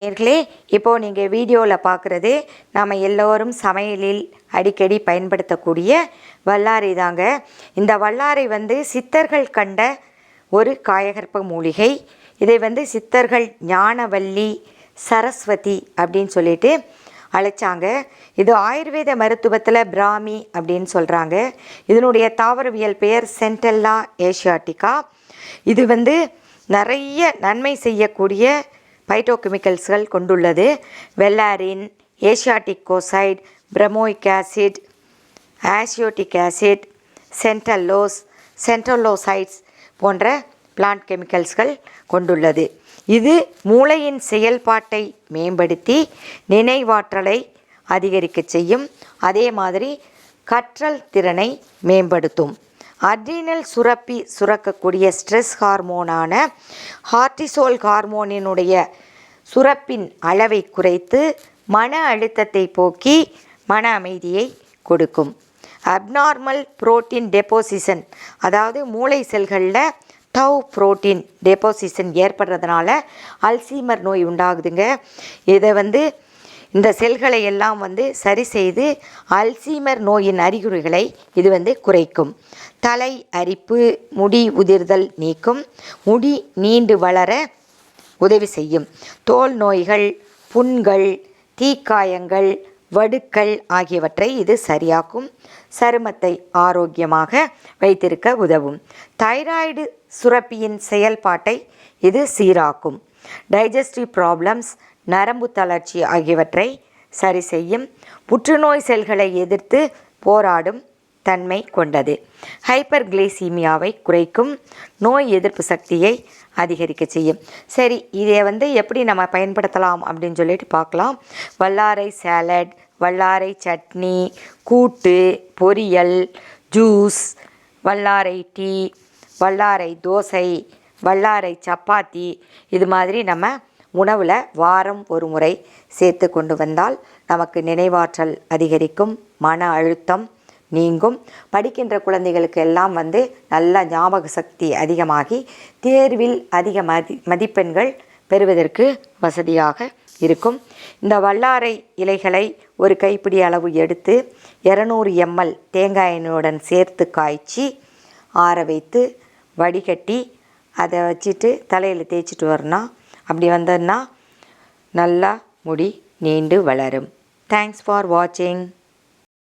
நேர்களே, இப்போது நீங்கள் வீடியோவில் பார்க்குறது நாம் எல்லோரும் சமையலில் அடிக்கடி பயன்படுத்தக்கூடிய வல்லாரை தாங்க. இந்த வல்லாரை சித்தர்கள் கண்ட ஒரு காயகற்ப மூலிகை. இதை சித்தர்கள் ஞானவல்லி சரஸ்வதி அப்படின்னு சொல்லிட்டு அழைச்சாங்க. இது ஆயுர்வேத மருத்துவத்தில் பிராமி அப்படின்னு சொல்கிறாங்க. இதனுடைய தாவரவியல் பெயர் சென்டெல்லா ஏஷியாட்டிகா. இது நிறைய நன்மை செய்யக்கூடிய பைட்டோகெமிக்கல்ஸ்கள் கொண்டுள்ளது. வெல்லாரின், ஏஷியாட்டிக் கோசைட், பிரமோயிக் ஆசிட், ஆசியோட்டிக் ஆசிட், சென்டல்லோசைட்ஸ் போன்ற பிளான்ட் கெமிக்கல்ஸ்கள் கொண்டுள்ளது. இது மூளையின் செயல்பாட்டை மேம்படுத்தி நினைவாற்றலை அதிகரிக்க செய்யும். அதே மாதிரி கற்றல் திறனை மேம்படுத்தும். அட்ரினல் சுரப்பி சுரக்கக்கூடிய ஸ்ட்ரெஸ் ஹார்மோனான கார்டிசோல் ஹார்மோனினுடைய சுரப்பின் அளவை குறைத்து மன அழுத்தத்தை போக்கி மன அமைதியை கொடுக்கும். அப்நார்மல் புரோட்டீன் டெப்போசிஷன், அதாவது மூளை செல்களில் டவ் புரோட்டீன் டெப்போசிஷன் ஏற்படுறதுனால அல்சீமர் நோய் உண்டாகுதுங்க. இதை இந்த செல்களை எல்லாம் சரி செய்து அல்சீமர் நோயின் அறிகுறிகளை இது குறைக்கும். தலை அரிப்பு, முடி உதிர்தல் நீக்கும். முடி நீண்டு வளர உதவி செய்யும். தோல் நோய்கள், புண்கள், தீக்காயங்கள், வடுக்கள் ஆகியவற்றை இது சரியாக்கும். சருமத்தை ஆரோக்கியமாக வைத்திருக்க உதவும். தைராய்டு சுரப்பியின் செயல்பாட்டை இது சீராக்கும். டைஜஸ்டிவ் ப்ராப்ளம்ஸ், நரம்பு தளர்ச்சி ஆகியவற்றை சரி செய்யும். புற்றுநோய் செல்களை எதிர்த்து போராடும் தன்மை கொண்டது. ஹைப்பர் கிளைசீமியாவை குறைக்கும். நோய் எதிர்ப்பு சக்தியை அதிகரிக்க செய்யும். சரி, இதை எப்படி நம்ம பயன்படுத்தலாம் அப்படின்னு சொல்லிட்டு பார்க்கலாம். வல்லாரை சாலட், வல்லாரை சட்னி, கூட்டு, பொரியல், ஜூஸ், வல்லாரை டீ, வல்லாரை தோசை, வல்லாரை சப்பாத்தி, இது மாதிரி நம்ம உணவில் வாரம் ஒரு முறை சேர்த்து கொண்டு வந்தால் நமக்கு நினைவாற்றல் அதிகரிக்கும், மன அழுத்தம் நீங்கும். படிக்கின்ற குழந்தைகளுக்கு எல்லாம் நல்ல ஞாபக சக்தி அதிகமாகி தேர்வில் அதிக மதிப்பெண்கள் பெறுவதற்கு வசதியாக இருக்கும். இந்த வல்லாரை இலைகளை ஒரு கைப்பிடி அளவு எடுத்து 200 ml தேங்காய் எண்ணெயுடன் சேர்த்து காய்ச்சி ஆற வைத்து வடிகட்டி அதை வச்சுட்டு தலையில் தேய்ச்சிட்டு வரணும். அப்படி வந்ததுன்னா நல்லா முடி நீண்டு வளரும். தேங்க்ஸ் ஃபார் வாட்சிங்.